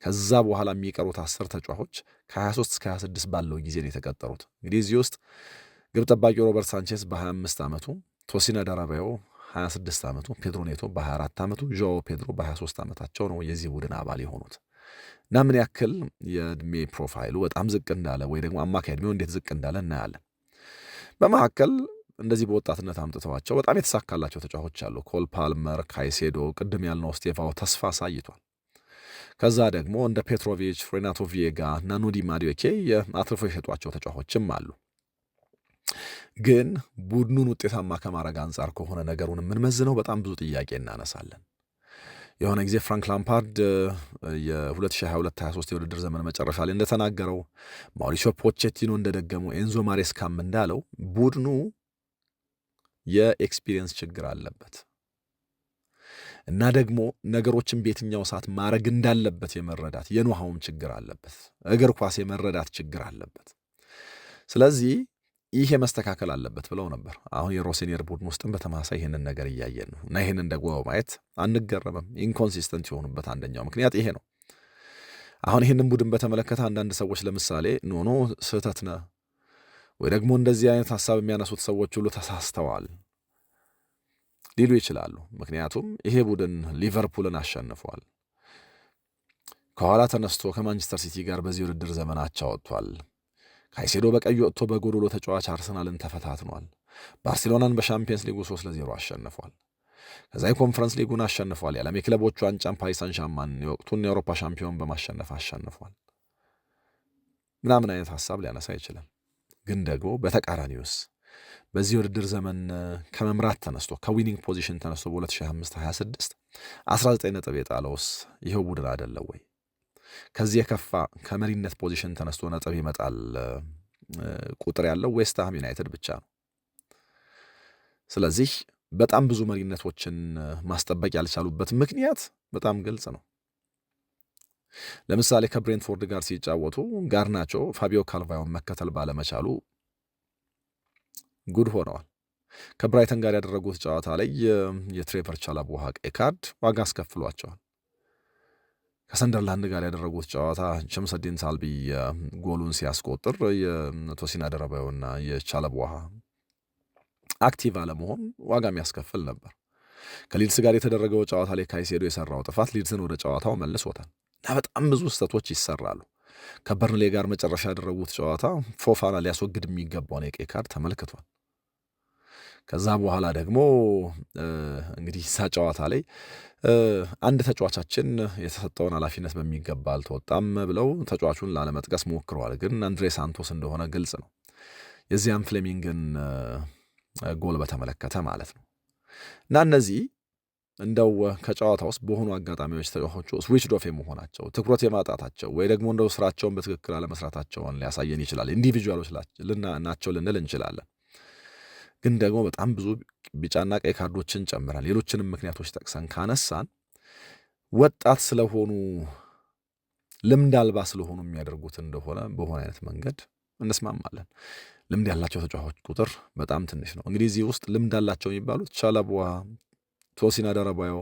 ከዛ በኋላ የሚቀሩት 10 ተጫዋቾች ከ23 እስከ 26 ባለው ጊዜ ነው የተቀጠሩት። እንግዲህ እዚህ ውስጥ ግብ ጠባቂው ሮበርት ሳንቼዝ በ25 ዓመቱ፣ ቶሲና ዳራባዮ 26 ዓመቱ፣ ፔድሮ ኔቶ በ24 ዓመቱ፣ ዦኦ ፔድሮ በ23 ዓመታቸው ነው የዚህ ቡድን አባል የሆኑት እና ምን ያክል የዕድሜ ፕሮፋይሉ በጣም ዝቅ እንዳለ ወይ ደግሞ አማካይ ዕድሜው እንዴት ዝቅ እንዳለ እናያለን። በመካከል እንደዚህ በወጣትነት አምጥተዋቸው በጣም የተሳካላቸው ተጫዋቾች አሉ። ኮል ፓልመር፣ ካይሴዶ፣ ቅድም ያልነው ስቴቫኦ ተስፋ አሳይቷል። ከዛ ደግሞ እንደ ፔትሮቪች፣ ሬናቶ ቪዬጋ እና ኑዲ ማዱዌኬ አትርፎ የሸጧቸው ተጫዋቾችም አሉ። ግን ቡድኑን ውጤታማ ከማድረግ አንጻር ከሆነ ነገሩን የምንመዝነው በጣም ብዙ ጥያቄ እናነሳለን። የሆነ ጊዜ ፍራንክ ላምፓርድ የ2022/23 የውድድር ዘመን መጨረሻ ላይ እንደተናገረው፣ ማውሪሲዮ ፖቼቲኖ እንደደገመው፣ ኤንዞ ማሬስካም እንዳለው ቡድኑ የኤክስፒሪየንስ ችግር አለበት። እና ደግሞ ነገሮችን በየትኛው ሰዓት ማድረግ እንዳለበት የመረዳት የኖሃውም ችግር አለበት። እግር ኳስ የመረዳት ችግር አለበት። ስለዚህ ይሄ መስተካከል አለበት ብለው ነበር። አሁን የሮሴኒየር ቡድን ውስጥም በተመሳሳይ ይህንን ነገር እያየን ነው እና ይህንን ደግሞ ማየት አንገረምም። ኢንኮንሲስተንት የሆኑበት አንደኛው ምክንያት ይሄ ነው። አሁን ይህንን ቡድን በተመለከተ አንዳንድ ሰዎች ለምሳሌ ኖ ስህተት ነህ ወይ ደግሞ እንደዚህ አይነት ሀሳብ የሚያነሱት ሰዎች ሁሉ ተሳስተዋል ሊሉ ይችላሉ። ምክንያቱም ይሄ ቡድን ሊቨርፑልን አሸንፏል። ከኋላ ተነስቶ ከማንቸስተር ሲቲ ጋር በዚህ ውድድር ዘመናቸው ወጥቷል። ካይሴዶ በቀይ ወጥቶ በጎዶሎ ተጫዋች አርሰናልን ተፈታትኗል። ባርሴሎናን በሻምፒየንስ ሊጉ 3-0 አሸንፏል። ከዛ የኮንፈረንስ ሊጉን አሸንፏል። የዓለም የክለቦቹ ዋንጫን ፓሪስ ሳን ዠርማን የወቅቱን የአውሮፓ ሻምፒዮን በማሸነፍ አሸንፏል። ምናምን አይነት ሀሳብ ሊያነሳ ይችላል። ግን ደግሞ በተቃራኒውስ በዚህ ውድድር ዘመን ከመምራት ተነስቶ ከዊኒንግ ፖዚሽን ተነስቶ በ2025-26 19 ነጥብ የጣለውስ ይኸው ቡድን አይደለም ወይ? ከዚህ የከፋ ከመሪነት ፖዚሽን ተነስቶ ነጥብ ይመጣል ቁጥር ያለው ዌስትሃም ዩናይትድ ብቻ ነው። ስለዚህ በጣም ብዙ መሪነቶችን ማስጠበቅ ያልቻሉበት ምክንያት በጣም ግልጽ ነው። ለምሳሌ ከብሬንትፎርድ ጋር ሲጫወቱ ጋርናቾ ፋቢዮ ካልቫዮን መከተል ባለመቻሉ ጉድ ሆነዋል። ከብራይተን ጋር ያደረጉት ጨዋታ ላይ የትሬቨር ቻላቦሃ ቀይ ካርድ ዋጋ አስከፍሏቸዋል። ከሰንደርላንድ ጋር ያደረጉት ጨዋታ ሸምሰዲን ሳልቢ ጎሉን ሲያስቆጥር የቶሲን አደረባዩና የቻላቦሃ አክቲቭ አለመሆን ዋጋ የሚያስከፍል ነበር። ከሊድስ ጋር የተደረገው ጨዋታ ላይ ካይሴዶ የሰራው ጥፋት ሊድስን ወደ ጨዋታው መልሶታል እና በጣም ብዙ ስህተቶች ይሰራሉ። ከበርንሌ ጋር መጨረሻ ያደረጉት ጨዋታ ፎፋና ሊያስወግድ የሚገባውን የቀይ ካርድ ተመልክቷል። ከዛ በኋላ ደግሞ እንግዲህ ሳ ጨዋታ ላይ አንድ ተጫዋቻችን የተሰጠውን ኃላፊነት በሚገባ አልተወጣም ብለው ተጫዋቹን ላለመጥቀስ ሞክረዋል። ግን አንድሬ ሳንቶስ እንደሆነ ግልጽ ነው። የዚያም ፍሌሚንግን ጎል በተመለከተ ማለት ነው። እና እነዚህ እንደው ከጨዋታ ውስጥ በሆኑ አጋጣሚዎች ተጫዋቾቹ ስዊች ዶፍ የመሆናቸው ትኩረት የማጣታቸው ወይ ደግሞ እንደው ስራቸውን በትክክል አለመስራታቸውን ሊያሳየን ይችላል። ኢንዲቪጁዋሎች ናቸው ልንል እንችላለን። ግን ደግሞ በጣም ብዙ ቢጫና ቀይ ካርዶችን ጨምረን ሌሎችንም ምክንያቶች ጠቅሰን ካነሳን ወጣት ስለሆኑ ልምድ አልባ ስለሆኑ የሚያደርጉት እንደሆነ በሆነ አይነት መንገድ እንስማማለን። ልምድ ያላቸው ተጫዋቾች ቁጥር በጣም ትንሽ ነው። እንግዲህ እዚህ ውስጥ ልምድ አላቸው የሚባሉት ቻላቦሃ፣ ቶሲን አደረባዮ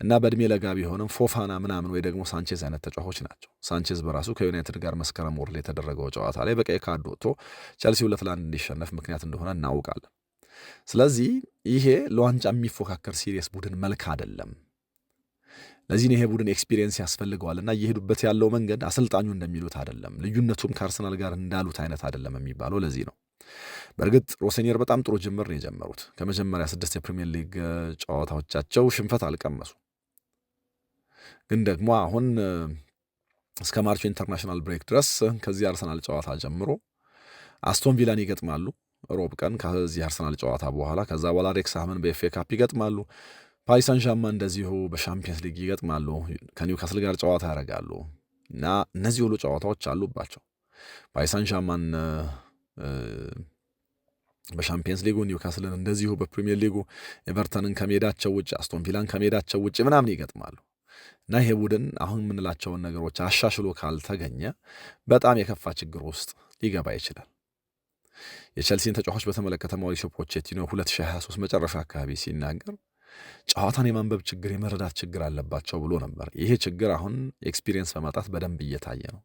እና በእድሜ ለጋ ቢሆንም ፎፋና ምናምን ወይ ደግሞ ሳንቼዝ አይነት ተጫዋቾች ናቸው። ሳንቼዝ በራሱ ከዩናይትድ ጋር መስከረም ወር ላይ የተደረገው ጨዋታ ላይ በቀይ ካርድ ወጥቶ ቸልሲ 2-1 እንዲሸነፍ ምክንያት እንደሆነ እናውቃለን። ስለዚህ ይሄ ለዋንጫ የሚፎካከር ሲሪየስ ቡድን መልክ አይደለም። ለዚህ ይሄ ቡድን ኤክስፒሪየንስ ያስፈልገዋልና እየሄዱበት ያለው መንገድ አሰልጣኙ እንደሚሉት አይደለም፣ ልዩነቱም ከአርሰናል ጋር እንዳሉት አይነት አይደለም የሚባለው ለዚህ ነው። በእርግጥ ሮሴኒየር በጣም ጥሩ ጅምር ነው የጀመሩት። ከመጀመሪያ 6 የፕሪሚየር ሊግ ጨዋታዎቻቸው ሽንፈት አልቀመሱ። ግን ደግሞ አሁን እስከ ማርቹ ኢንተርናሽናል ብሬክ ድረስ ከዚህ አርሰናል ጨዋታ ጀምሮ አስቶን ቪላን ይገጥማሉ ሮብ ቀን ከዚህ አርሰናል ጨዋታ በኋላ። ከዛ በኋላ ሬክስሃምን በኤፍኤ ካፕ ይገጥማሉ። ፓሪስ ሳን ዠርማን እንደዚሁ በሻምፒየንስ ሊግ ይገጥማሉ። ከኒውካስል ጋር ጨዋታ ያደርጋሉ እና እነዚህ ሁሉ ጨዋታዎች አሉባቸው። ፓሪስ ሳን ዠርማን በሻምፒየንስ ሊጉ፣ ኒውካስልን እንደዚሁ በፕሪሚየር ሊጉ፣ ኤቨርተንን ከሜዳቸው ውጭ፣ አስቶን ቪላን ከሜዳቸው ውጭ ምናምን ይገጥማሉ እና ይሄ ቡድን አሁን የምንላቸውን ነገሮች አሻሽሎ ካልተገኘ በጣም የከፋ ችግር ውስጥ ሊገባ ይችላል። የቸልሲን ተጫዋቾች በተመለከተ ማውሪሲዮ ፖቼቲኖ 2023 መጨረሻ አካባቢ ሲናገር ጨዋታን የማንበብ ችግር፣ የመረዳት ችግር አለባቸው ብሎ ነበር። ይሄ ችግር አሁን ኤክስፒሪየንስ በማጣት በደንብ እየታየ ነው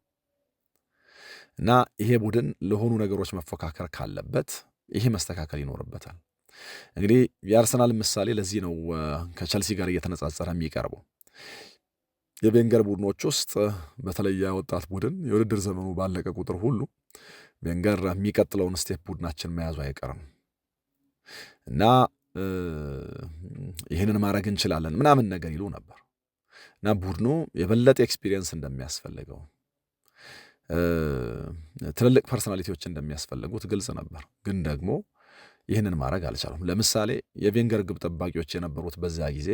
እና ይሄ ቡድን ለሆኑ ነገሮች መፎካከር ካለበት ይሄ መስተካከል ይኖርበታል። እንግዲህ የአርሰናል ምሳሌ ለዚህ ነው ከቸልሲ ጋር እየተነጻጸረ የሚቀርበው። የቬንገር ቡድኖች ውስጥ በተለይ ወጣት ቡድን የውድድር ዘመኑ ባለቀ ቁጥር ሁሉ ቬንገር የሚቀጥለውን ስቴፕ ቡድናችን መያዙ አይቀርም እና ይህንን ማድረግ እንችላለን ምናምን ነገር ይሉ ነበር እና ቡድኑ የበለጠ ኤክስፒሪየንስ እንደሚያስፈልገው፣ ትልልቅ ፐርሶናሊቲዎች እንደሚያስፈልጉት ግልጽ ነበር። ግን ደግሞ ይህንን ማድረግ አልቻሉም። ለምሳሌ የቬንገር ግብ ጠባቂዎች የነበሩት በዛ ጊዜ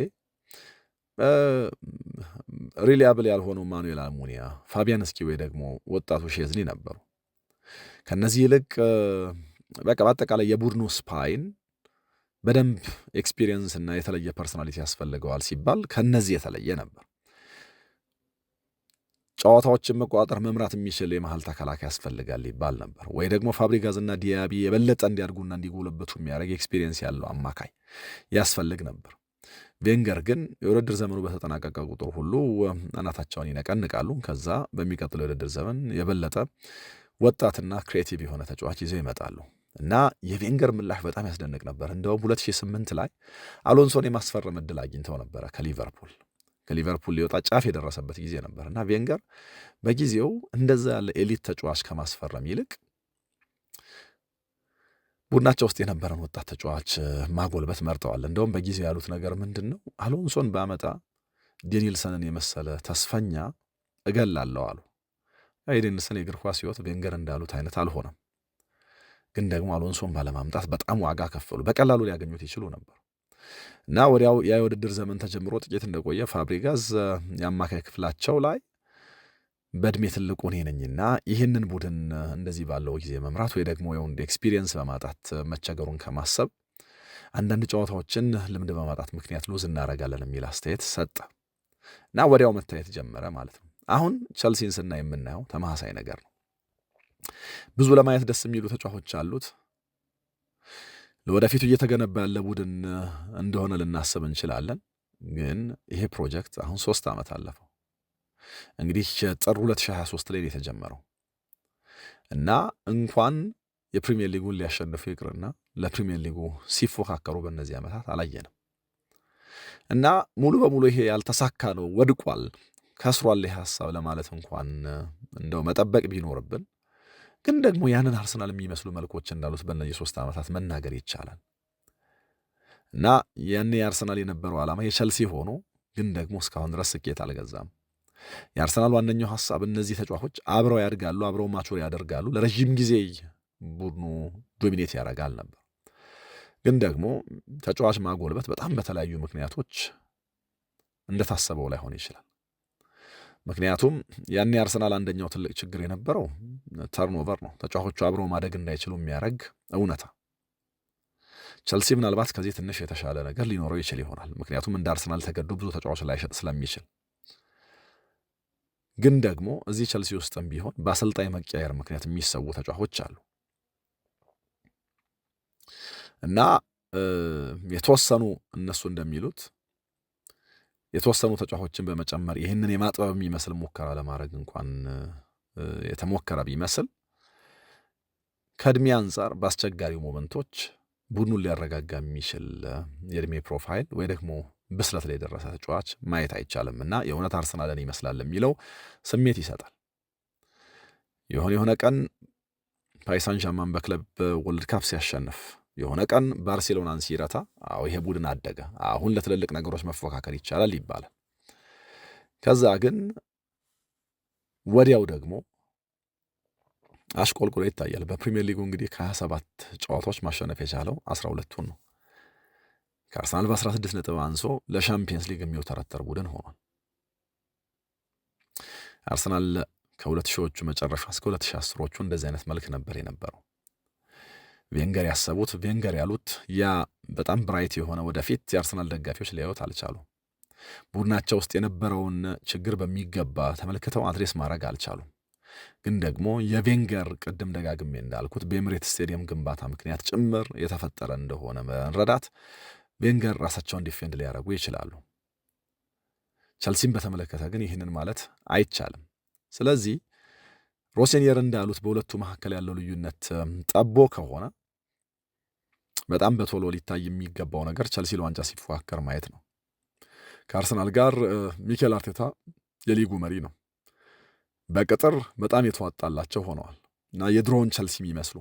ሪሊያብል ያልሆነው ማኑኤል አልሙኒያ፣ ፋቢያንስኪ ወይ ደግሞ ወጣቱ ሼዝኒ ነበሩ። ከነዚህ ይልቅ በቃ በአጠቃላይ የቡድኑ ስፓይን በደንብ ኤክስፒሪየንስ እና የተለየ ፐርሶናሊቲ ያስፈልገዋል ሲባል ከነዚህ የተለየ ነበር። ጨዋታዎችን መቆጣጠር መምራት የሚችል የመሃል ተከላካይ ያስፈልጋል ይባል ነበር። ወይ ደግሞ ፋብሪጋዝ እና ዲያቢ የበለጠ እንዲያድጉና እንዲጎለበቱ የሚያደርግ ኤክስፒሪየንስ ያለው አማካይ ያስፈልግ ነበር። ቬንገር ግን የውድድር ዘመኑ በተጠናቀቀ ቁጥር ሁሉ አናታቸውን ይነቀንቃሉ። ከዛ በሚቀጥለው የውድድር ዘመን የበለጠ ወጣትና ክሬቲቭ የሆነ ተጫዋች ይዘው ይመጣሉ እና የቬንገር ምላሽ በጣም ያስደንቅ ነበር። እንደውም 2008 ላይ አሎንሶን የማስፈረም እድል አግኝተው ነበረ ከሊቨርፑል ሊወጣ ጫፍ የደረሰበት ጊዜ ነበር እና ቬንገር በጊዜው እንደዛ ያለ ኤሊት ተጫዋች ከማስፈረም ይልቅ ቡድናቸው ውስጥ የነበረን ወጣት ተጫዋች ማጎልበት መርጠዋል። እንደውም በጊዜው ያሉት ነገር ምንድን ነው? አሎንሶን ባመጣ ዴኒልሰንን የመሰለ ተስፈኛ እገላለሁ አሉ። የዴኒልሰን የእግር ኳስ ሕይወት ቬንገር እንዳሉት አይነት አልሆነም። ግን ደግሞ አሎንሶን ባለማምጣት በጣም ዋጋ ከፈሉ። በቀላሉ ሊያገኙት ይችሉ ነበር እና ወዲያው ያ የውድድር ዘመን ተጀምሮ ጥቂት እንደቆየ ፋብሪጋዝ የአማካይ ክፍላቸው ላይ በእድሜ ትልቁ እኔ ነኝና ይህንን ቡድን እንደዚህ ባለው ጊዜ መምራት ወይ ደግሞ የወንድ ኤክስፒሪየንስ በማጣት መቸገሩን ከማሰብ አንዳንድ ጨዋታዎችን ልምድ በማጣት ምክንያት ሉዝ እናደርጋለን የሚል አስተያየት ሰጠ እና ወዲያው መታየት ጀመረ ማለት ነው። አሁን ቸልሲን ስናይ የምናየው ተመሳሳይ ነገር ነው። ብዙ ለማየት ደስ የሚሉ ተጫዋቾች አሉት። ለወደፊቱ እየተገነባ ያለ ቡድን እንደሆነ ልናስብ እንችላለን። ግን ይሄ ፕሮጀክት አሁን 3 ዓመት አለፈው። እንግዲህ ጥር 2023 ላይ የተጀመረው እና እንኳን የፕሪሚየር ሊጉን ሊያሸንፉ ይቅርና ለፕሪሚየር ሊጉ ሲፎካከሩ በእነዚህ ዓመታት አላየንም እና ሙሉ በሙሉ ይሄ ያልተሳካ ነው፣ ወድቋል፣ ከስሯል ይሄ ሀሳብ ለማለት እንኳን እንደው መጠበቅ ቢኖርብን ግን ደግሞ ያንን አርሰናል የሚመስሉ መልኮች እንዳሉት በእነዚህ 3 ዓመታት መናገር ይቻላል እና ያኔ የአርሰናል የነበረው ዓላማ የቸልሲ ሆኖ ግን ደግሞ እስካሁን ድረስ ስኬት አልገዛም። የአርሰናል ዋነኛው ሐሳብ እነዚህ ተጫዋቾች አብረው ያድጋሉ፣ አብረው ማቹር ያደርጋሉ፣ ለረዥም ጊዜ ቡድኑ ዶሚኔት ያደርጋል ነበር። ግን ደግሞ ተጫዋች ማጎልበት በጣም በተለያዩ ምክንያቶች እንደታሰበው ላይሆን ይችላል። ምክንያቱም ያኔ አርሰናል አንደኛው ትልቅ ችግር የነበረው ተርኖቨር ነው፣ ተጫዋቾቹ አብረው ማደግ እንዳይችሉ የሚያደርግ እውነታ። ቸልሲ ምናልባት ከዚህ ትንሽ የተሻለ ነገር ሊኖረው ይችል ይሆናል፣ ምክንያቱም እንደ አርሰናል ተገዶ ብዙ ተጫዋች ላይሸጥ ስለሚችል። ግን ደግሞ እዚህ ቸልሲ ውስጥም ቢሆን በአሰልጣኝ መቀየር ምክንያት የሚሰዉ ተጫዋቾች አሉ እና የተወሰኑ እነሱ እንደሚሉት የተወሰኑ ተጫዋቾችን በመጨመር ይህንን የማጥበብ የሚመስል ሙከራ ለማድረግ እንኳን የተሞከረ ቢመስል ከእድሜ አንጻር በአስቸጋሪው ሞመንቶች ቡድኑን ሊያረጋጋ የሚችል የእድሜ ፕሮፋይል ወይ ደግሞ ብስለት ላይ የደረሰ ተጫዋች ማየት አይቻልም እና የእውነት አርሰናልን ይመስላል የሚለው ስሜት ይሰጣል። የሆነ ቀን ፓሪስ ሳን ዠርማን በክለብ ወርልድ ካፕ ሲያሸንፍ፣ የሆነ ቀን ባርሴሎናን ሲረታ፣ አዎ ይሄ ቡድን አደገ፣ አሁን ለትልልቅ ነገሮች መፎካከር ይቻላል ይባላል። ከዛ ግን ወዲያው ደግሞ አሽቆልቁሎ ይታያል። በፕሪሚየር ሊጉ እንግዲህ ከ27 ጨዋታዎች ማሸነፍ የቻለው 12ቱን ነው። ከአርሰናል በ16 ነጥብ አንሶ ለሻምፒየንስ ሊግ የሚውተረተር ቡድን ሆኗል። አርሰናል ከ2000ዎቹ መጨረሻ እስከ 2010ዎቹ እንደዚህ አይነት መልክ ነበር የነበረው። ቬንገር ያሰቡት ቬንገር ያሉት ያ በጣም ብራይት የሆነ ወደፊት የአርሰናል ደጋፊዎች ሊያዩት አልቻሉ። ቡድናቸው ውስጥ የነበረውን ችግር በሚገባ ተመልክተው አድሬስ ማድረግ አልቻሉም። ግን ደግሞ የቬንገር ቅድም ደጋግሜ እንዳልኩት በኤምሬትስ ስቴዲየም ግንባታ ምክንያት ጭምር የተፈጠረ እንደሆነ መረዳት ቬንገር ራሳቸውን ዲፌንድ ሊያደርጉ ይችላሉ። ቸልሲን በተመለከተ ግን ይህንን ማለት አይቻልም። ስለዚህ ሮሴኒየር እንዳሉት በሁለቱ መካከል ያለው ልዩነት ጠቦ ከሆነ በጣም በቶሎ ሊታይ የሚገባው ነገር ቸልሲ ለዋንጫ ሲፎካከር ማየት ነው። ከአርሰናል ጋር ሚኬል አርቴታ የሊጉ መሪ ነው። በቅጥር በጣም የተዋጣላቸው ሆነዋል እና የድሮውን ቸልሲ የሚመስሉ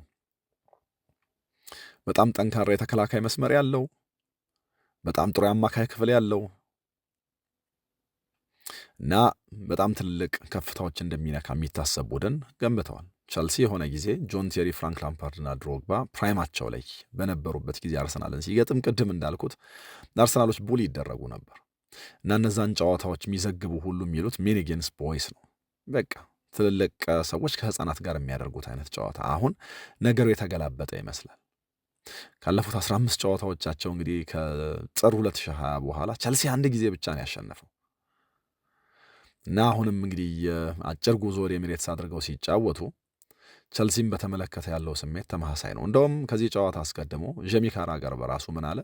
በጣም ጠንካራ የተከላካይ መስመር ያለው በጣም ጥሩ የአማካይ ክፍል ያለው እና በጣም ትልቅ ከፍታዎች እንደሚነካ የሚታሰብ ቡድን ገንብተዋል። ቸልሲ የሆነ ጊዜ ጆን ቴሪ፣ ፍራንክ ላምፓርድና ድሮግባ ፕራይማቸው ላይ በነበሩበት ጊዜ አርሰናልን ሲገጥም ቅድም እንዳልኩት አርሰናሎች ቡል ይደረጉ ነበር እና እነዛን ጨዋታዎች የሚዘግቡ ሁሉ የሚሉት ሜን አጌንስት ቦይስ ነው። በቃ ትልልቅ ሰዎች ከህፃናት ጋር የሚያደርጉት አይነት ጨዋታ። አሁን ነገሩ የተገላበጠ ይመስላል። ካለፉት 15 ጨዋታዎቻቸው እንግዲህ ከጥር 2020 በኋላ ቸልሲ አንድ ጊዜ ብቻ ነው ያሸነፈው እና አሁንም እንግዲህ የአጭር ጉዞ ወደ ኤሚሬትስ አድርገው ሲጫወቱ ቸልሲን በተመለከተ ያለው ስሜት ተመሳሳይ ነው። እንደውም ከዚህ ጨዋታ አስቀድሞ ጄሚ ካራገር በራሱ ምን አለ?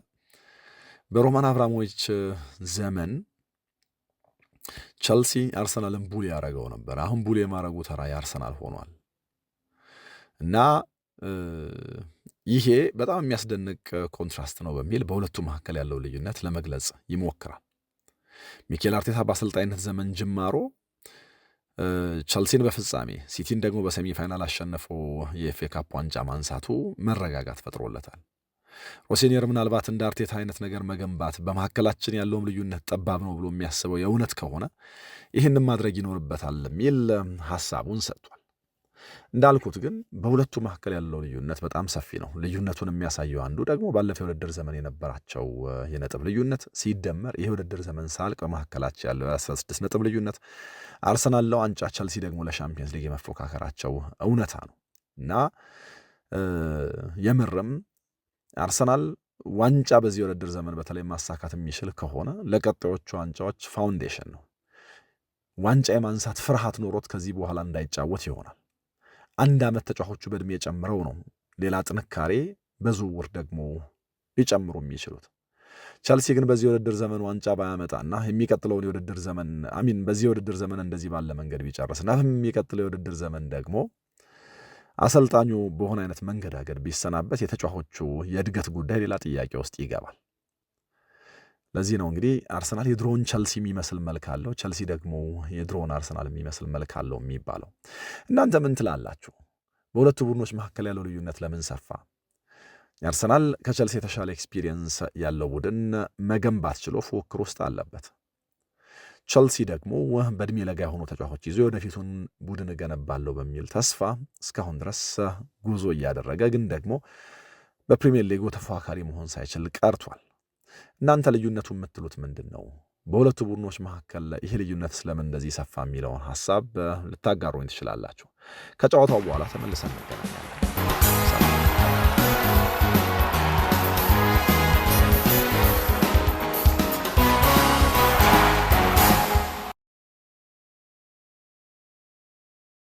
በሮማን አብራሞቪች ዘመን ቸልሲ አርሰናልን ቡሊ ያደረገው ነበር። አሁን ቡሊ የማድረጉ ተራ የአርሰናል ሆኗል እና ይሄ በጣም የሚያስደንቅ ኮንትራስት ነው በሚል በሁለቱ መካከል ያለው ልዩነት ለመግለጽ ይሞክራል። ሚኬል አርቴታ በአሰልጣኝነት ዘመን ጅማሮ ቸልሲን በፍጻሜ ሲቲን ደግሞ በሴሚ ፋይናል አሸነፎ የኤፍኤ ካፕ ዋንጫ ማንሳቱ መረጋጋት ፈጥሮለታል። ሮሴኒየር ምናልባት እንደ አርቴታ አይነት ነገር መገንባት በመካከላችን ያለውም ልዩነት ጠባብ ነው ብሎ የሚያስበው የእውነት ከሆነ ይህንን ማድረግ ይኖርበታል የሚል ሐሳቡን ሰጥቷል። እንዳልኩት ግን በሁለቱ መካከል ያለው ልዩነት በጣም ሰፊ ነው። ልዩነቱን የሚያሳየው አንዱ ደግሞ ባለፈው የውድድር ዘመን የነበራቸው የነጥብ ልዩነት ሲደመር ይህ የውድድር ዘመን ሳልቅ በመካከላቸው ያለው 16 ነጥብ ልዩነት አርሰናል ለዋንጫ ቸልሲ ደግሞ ለሻምፒየንስ ሊግ የመፎካከራቸው እውነታ ነው እና የምርም አርሰናል ዋንጫ በዚህ የውድድር ዘመን በተለይ ማሳካት የሚችል ከሆነ ለቀጣዮቹ ዋንጫዎች ፋውንዴሽን ነው። ዋንጫ የማንሳት ፍርሃት ኖሮት ከዚህ በኋላ እንዳይጫወት ይሆናል። አንድ ዓመት ተጫዋቾቹ በእድሜ ጨምረው ነው ሌላ ጥንካሬ በዝውውር ደግሞ ሊጨምሩ የሚችሉት። ቸልሲ ግን በዚህ የውድድር ዘመን ዋንጫ ባያመጣና የሚቀጥለውን የውድድር ዘመን በዚህ የውድድር ዘመን እንደዚህ ባለ መንገድ ቢጨርስና የሚቀጥለው የውድድር ዘመን ደግሞ አሰልጣኙ በሆነ አይነት መንገዳገድ ቢሰናበት የተጫዋቾቹ የእድገት ጉዳይ ሌላ ጥያቄ ውስጥ ይገባል። ለዚህ ነው እንግዲህ አርሰናል የድሮውን ቸልሲ የሚመስል መልክ አለው፣ ቸልሲ ደግሞ የድሮውን አርሰናል የሚመስል መልክ አለው የሚባለው። እናንተ ምን ትላላችሁ? በሁለቱ ቡድኖች መካከል ያለው ልዩነት ለምን ሰፋ? አርሰናል ከቸልሲ የተሻለ ኤክስፒሪየንስ ያለው ቡድን መገንባት ችሎ ፉክክር ውስጥ አለበት። ቸልሲ ደግሞ በእድሜ ለጋ የሆኑ ተጫዋቾች ይዞ ወደፊቱን ቡድን እገነባለሁ በሚል ተስፋ እስካሁን ድረስ ጉዞ እያደረገ ግን ደግሞ በፕሪሚየር ሊጉ ተፎካካሪ መሆን ሳይችል ቀርቷል። እናንተ ልዩነቱ የምትሉት ምንድን ነው? በሁለቱ ቡድኖች መካከል ይህ ልዩነት ስለምን እንደዚህ ሰፋ የሚለውን ሐሳብ ልታጋሩኝ ትችላላችሁ። ከጨዋታው በኋላ ተመልሰን እንገናኛለን።